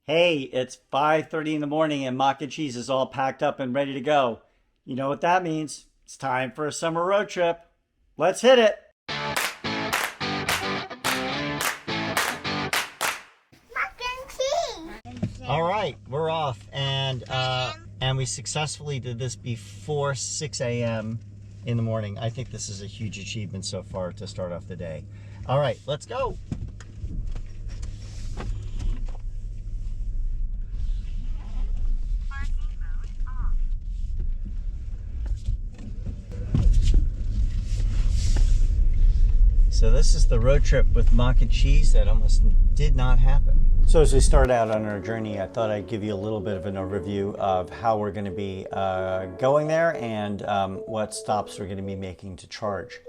Hey, it's 5:30 in the morning and Mach N Cheese is all packed up and ready to go. You know what that means? It's time for a summer road trip. Let's hit it. Mach N Cheese. All right, we're off and we successfully did this before 6 a.m. in the morning. I think this is a huge achievement so far to start off the day. All right, let's go. So this is the road trip with Mach N Cheese that almost did not happen. So as we start out on our journey, I thought I'd give you a little bit of an overview of how we're going to be going there and what stops we're going to be making to charge.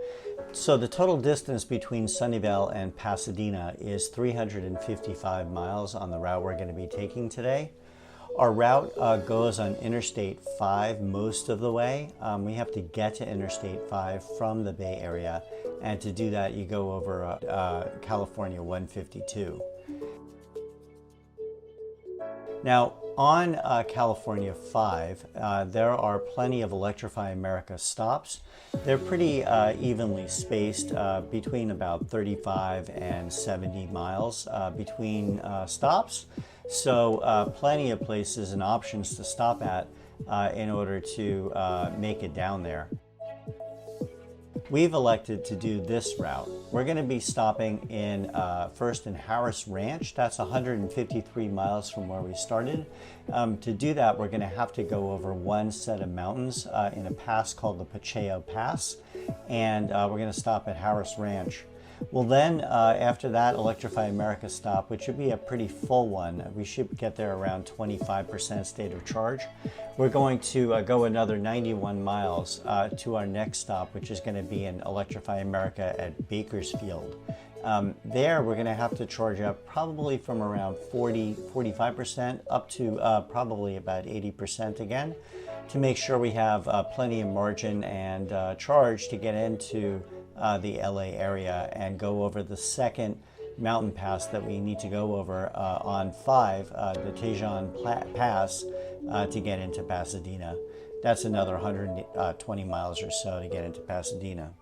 So the total distance between Sunnyvale and Pasadena is 355 miles on the route we're going to be taking today. Our route goes on Interstate 5 most of the way. We have to get to Interstate 5 from the Bay Area, and to do that you go over California 152. Now on California 5 there are plenty of Electrify America stops. They're pretty evenly spaced between about 35 and 70 miles between stops. So plenty of places and options to stop at in order to make it down there. We've elected to do this route. We're going to be stopping in first in Harris Ranch. That's 153 miles from where we started. To do that, we're going to have to go over one set of mountains in a pass called the Tejon Pass, and we're going to stop at Harris Ranch. Well then, after that Electrify America stop, which should be a pretty full one, we should get there around 25% state of charge. We're going to go another 91 miles to our next stop, which is going to be in Electrify America at Bakersfield. There we're going to have to charge up probably from around 45% up to probably about 80% again, to make sure we have plenty of margin and charge to get into the LA area and go over the second mountain pass that we need to go over on 5, the Tejon Pass, to get into Pasadena. That's another 120 miles or so to get into Pasadena.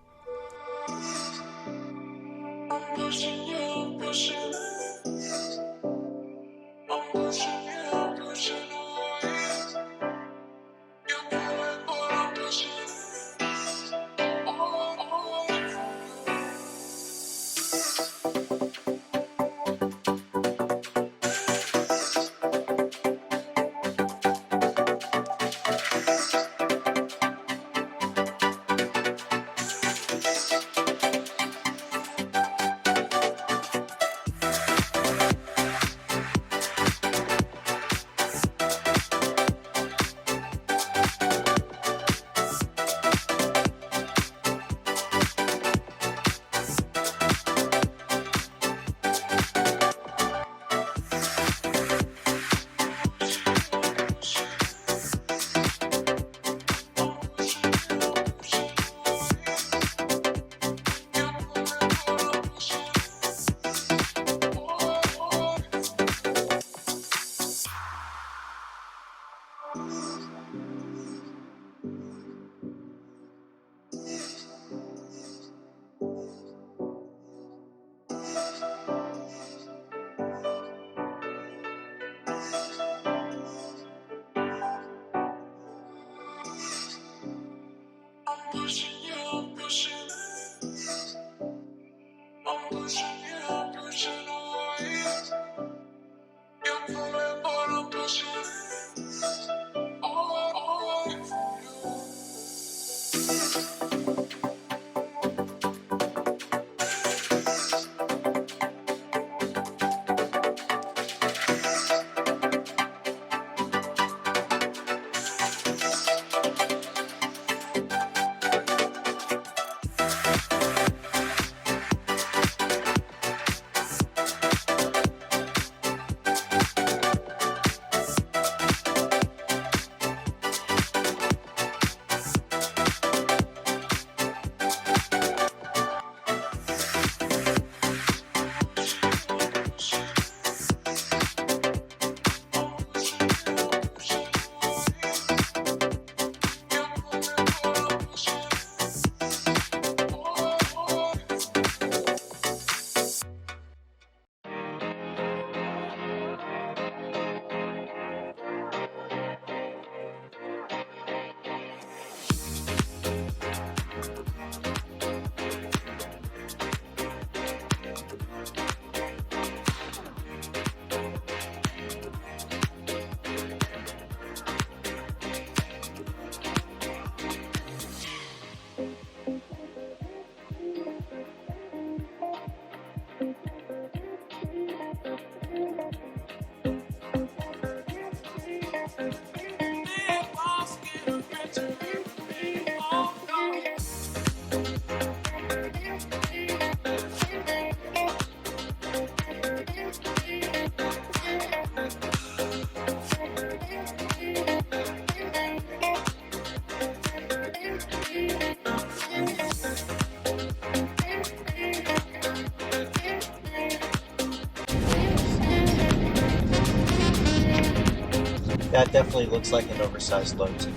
That definitely looks like an oversized load to me.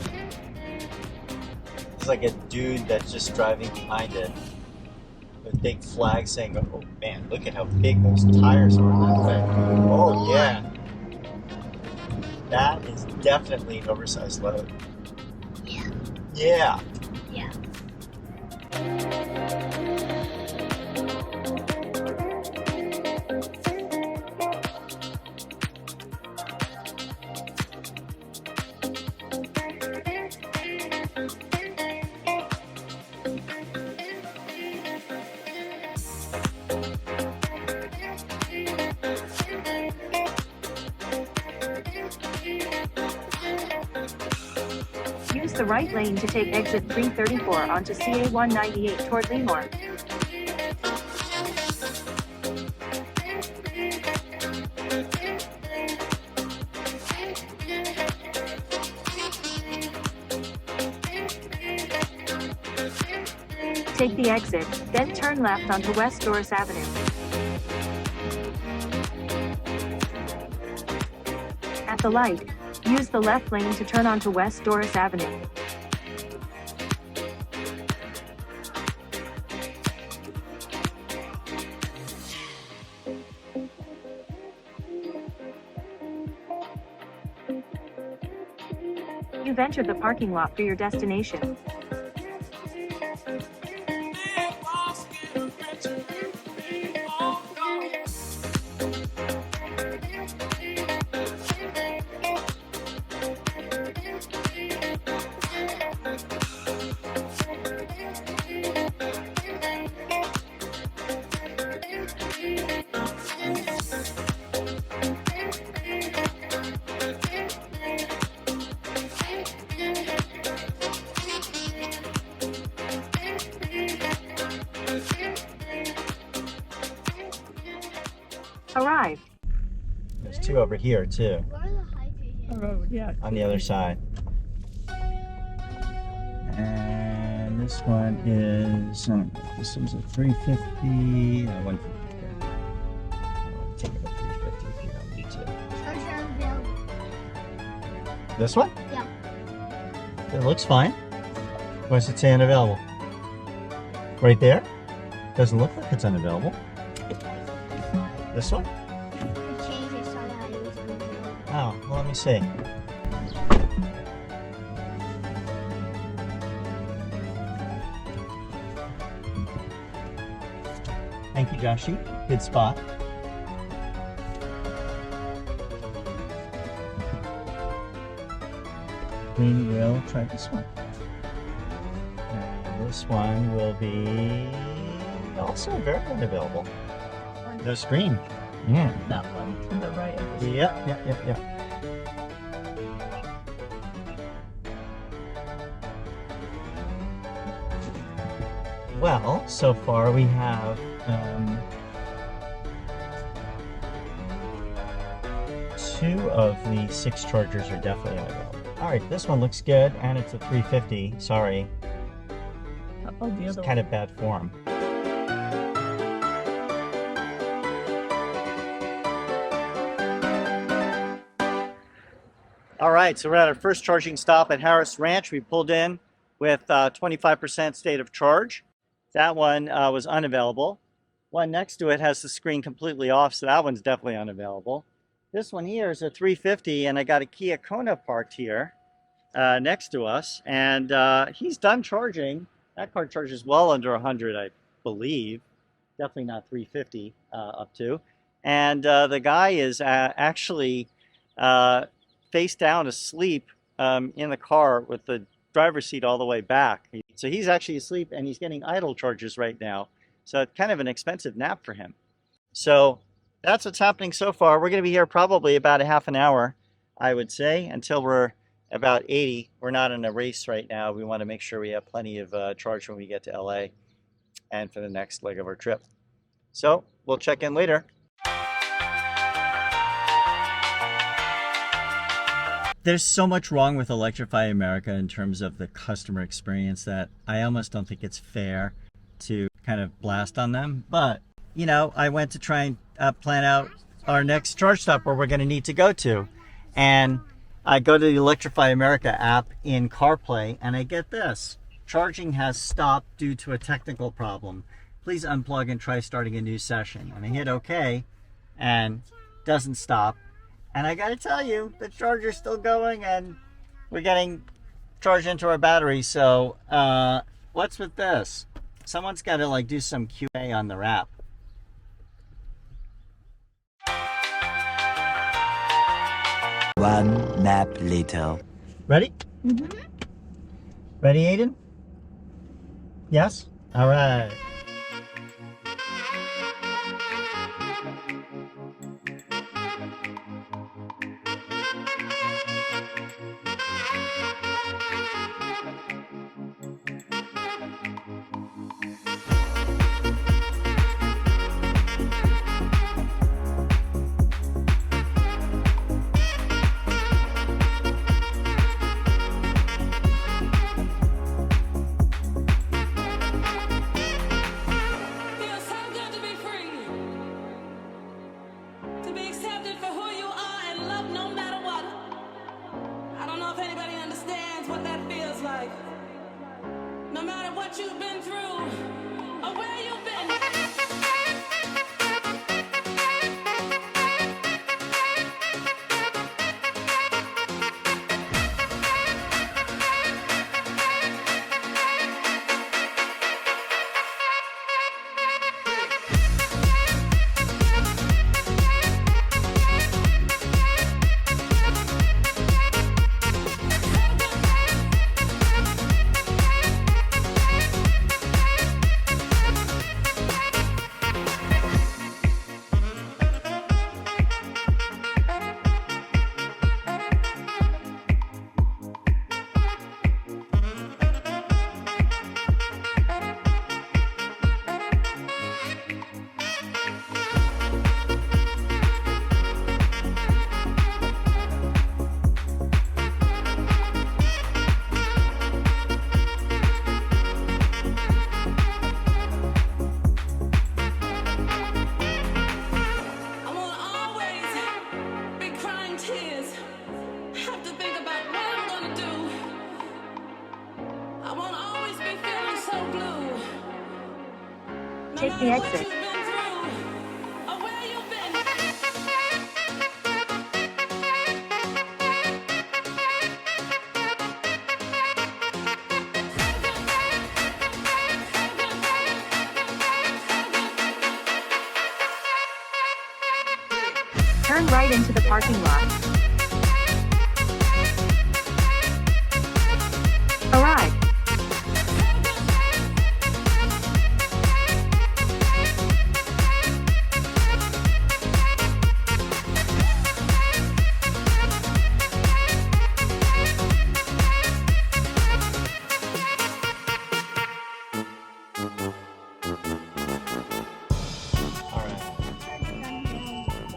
It's like a dude that's just driving behind it with a big flag saying, oh man, look at how big those tires are on that thing. Oh yeah. That is definitely an oversized load. Yeah. Yeah. Yeah. Use the right lane to take exit 334 onto CA 198 toward Lemoore. Take the exit, then turn left onto West Doris Avenue. At the light, use the left lane to turn onto West Doris Avenue. You've entered the parking lot for your destination. Arrived. There's two over here too, Yeah. on the other side. And this one is, this one's a 350, 150. I'll take it a 350 if you don't need to. This one? Yeah. It looks fine. What does it say unavailable? Right there? Doesn't look like it's unavailable. This one? Change it so that it's unavailable. Oh, well, let me see. Thank you, Joshi. Good spot. We will try this one. And this one will be also very unavailable. The screen. Yeah. That one to the right of the Yep. Well, so far we have two of the 6 chargers are definitely unavailable. All right, this one looks good, and it's a 350. Sorry, Oh, the it's other kind of bad form. All right, so we're at our first charging stop at Harris Ranch. We pulled in with 25% state of charge. That one was unavailable. One next to it has the screen completely off, so that one's definitely unavailable. This one here is a 350, and I got a Kia Kona parked here next to us, and he's done charging. That car charges well under 100, I believe. Definitely not 350 up to. And the guy is actually face down asleep in the car with the driver's seat all the way back. So he's actually asleep, and he's getting idle charges right now. So it's kind of an expensive nap for him. So that's what's happening so far. We're going to be here probably about a half an hour. I would say, until we're about 80. We're not in a race right now. We want to make sure we have plenty of charge when we get to LA and for the next leg of our trip. So we'll check in later. There's so much wrong with Electrify America in terms of the customer experience that I almost don't think it's fair to kind of blast on them. But, you know, I went to try and plan out our next charge stop where we're going to need to go to. And I go to the Electrify America app in CarPlay and I get this. Charging has stopped due to a technical problem. Please unplug and try starting a new session. And I hit OK and doesn't stop. And I gotta tell you, the charger's still going and we're getting charged into our battery. So what's with this? Someone's gotta like do some QA on their app. One nap later. Ready? Mm-hmm. Ready, Aiden? Yes? All right. No matter what you've been through or where you've been. Take the exit. Turn right into the parking lot. Arrived.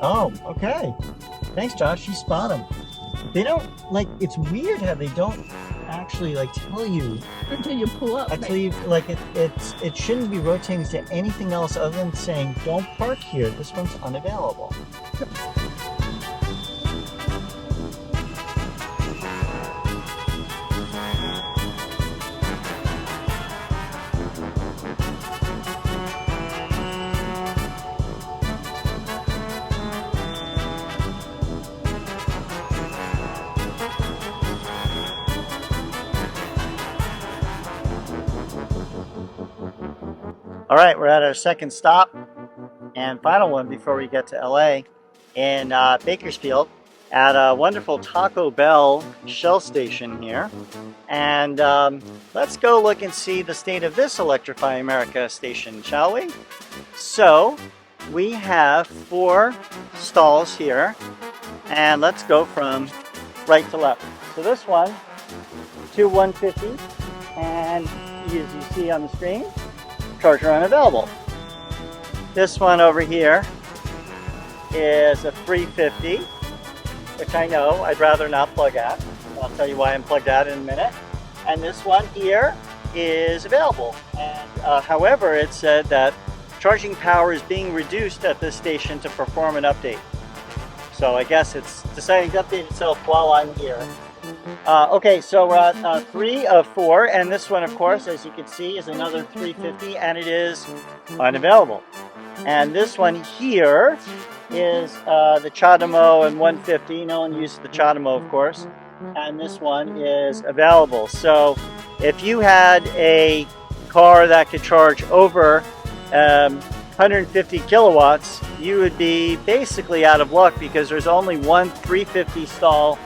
Oh, okay. Thanks, Josh. You spot them. They don't, like, it's weird how they don't actually, like, tell you. Until you pull up. Until you, like, it shouldn't be rotating to anything else other than saying, don't park here. This one's unavailable. All right, we're at our second stop and final one before we get to LA in Bakersfield at a wonderful Taco Bell Shell station here. And let's go look and see the state of this Electrify America station, shall we? So we have 4 stalls here, and let's go from right to left. So this one, to 150, and as you see on the screen, charger unavailable. This one over here is a 350, which I know I'd rather not plug at. I'll tell you why I'm plugged out in a minute. And this one here is available. And however, it said that charging power is being reduced at this station to perform an update. So I guess it's deciding to update itself while I'm here. Okay, so we're at 3 of 4, and this one, of course, as you can see, is another 350, and it is unavailable. And this one here is the CHAdeMO and 150. No one uses the CHAdeMO, of course. And this one is available. So if you had a car that could charge over 150 kilowatts, you would be basically out of luck, because there's only one 350 stall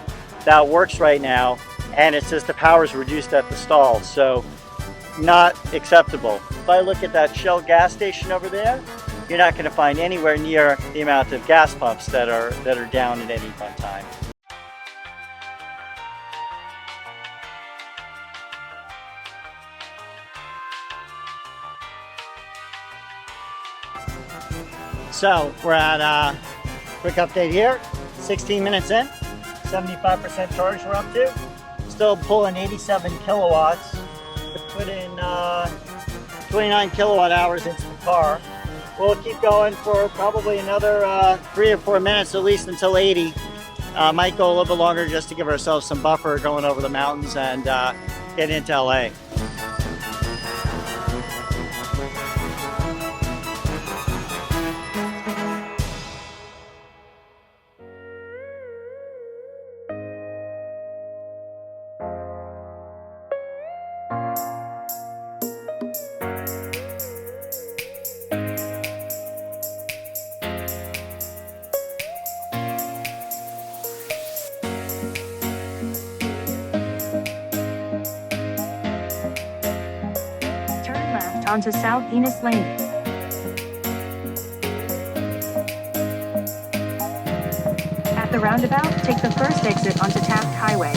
that works right now, and it says the power is reduced at the stall, so not acceptable. If I look at that Shell gas station over there, you're not going to find anywhere near the amount of gas pumps that are down at any one time. So we're at quick update here, 16 minutes in, 75% charge we're up to. Still pulling 87 kilowatts to put in 29 kilowatt hours into the car. We'll keep going for probably another 3 or 4 minutes at least until 80. Might go a little bit longer just to give ourselves some buffer going over the mountains and get into LA. Onto South Enos Lane. At the roundabout, take the first exit onto Taft Highway.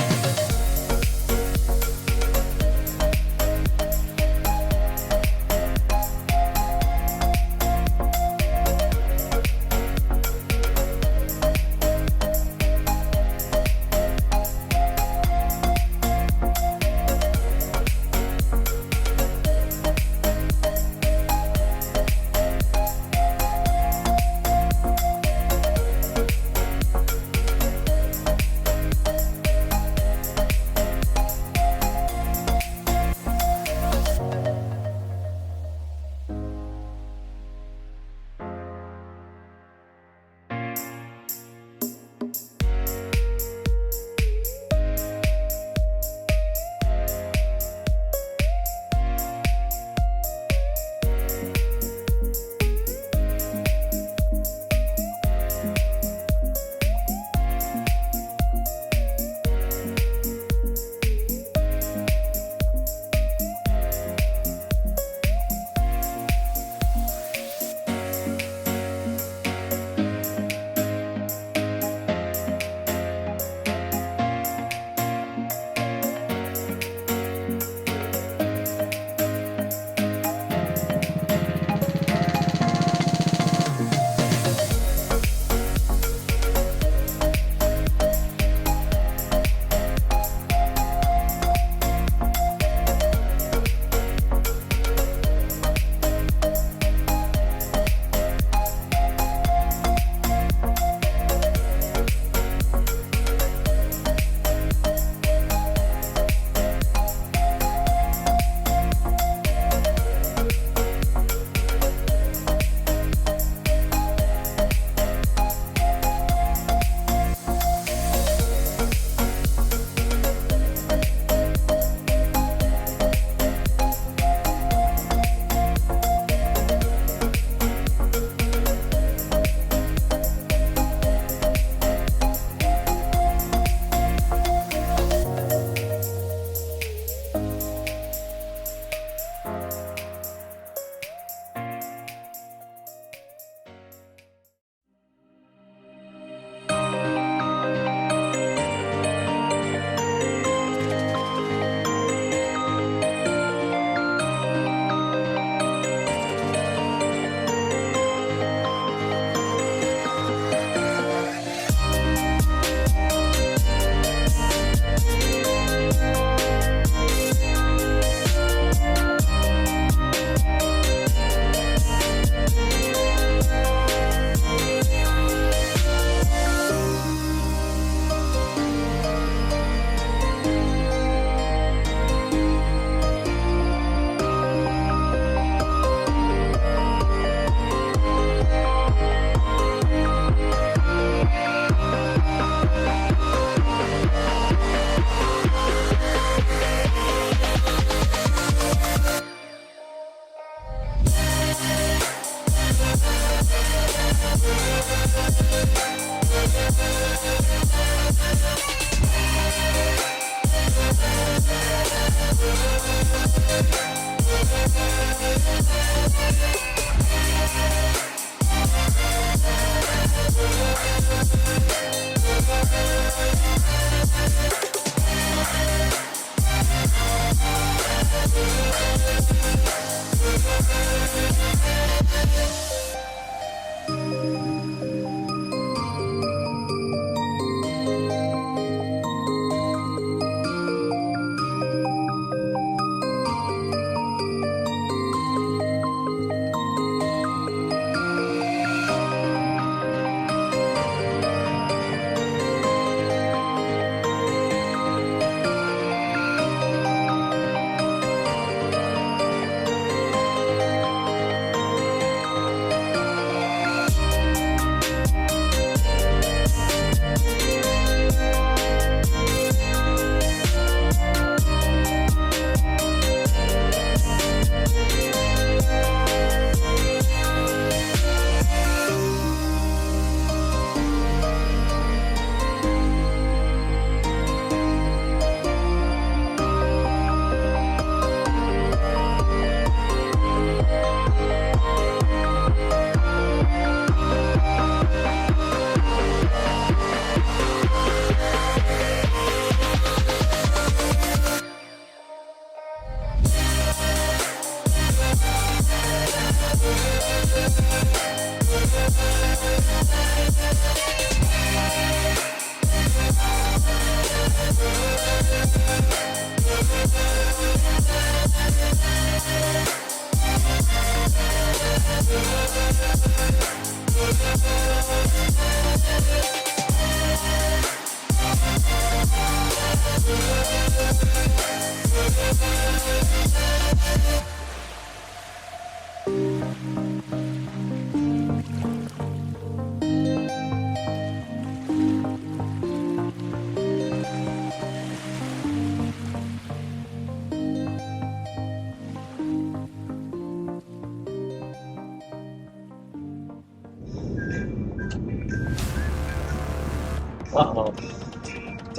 Uh-oh.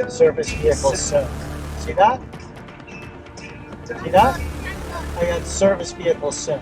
Service vehicle soon. See that? See that? I got service vehicle soon.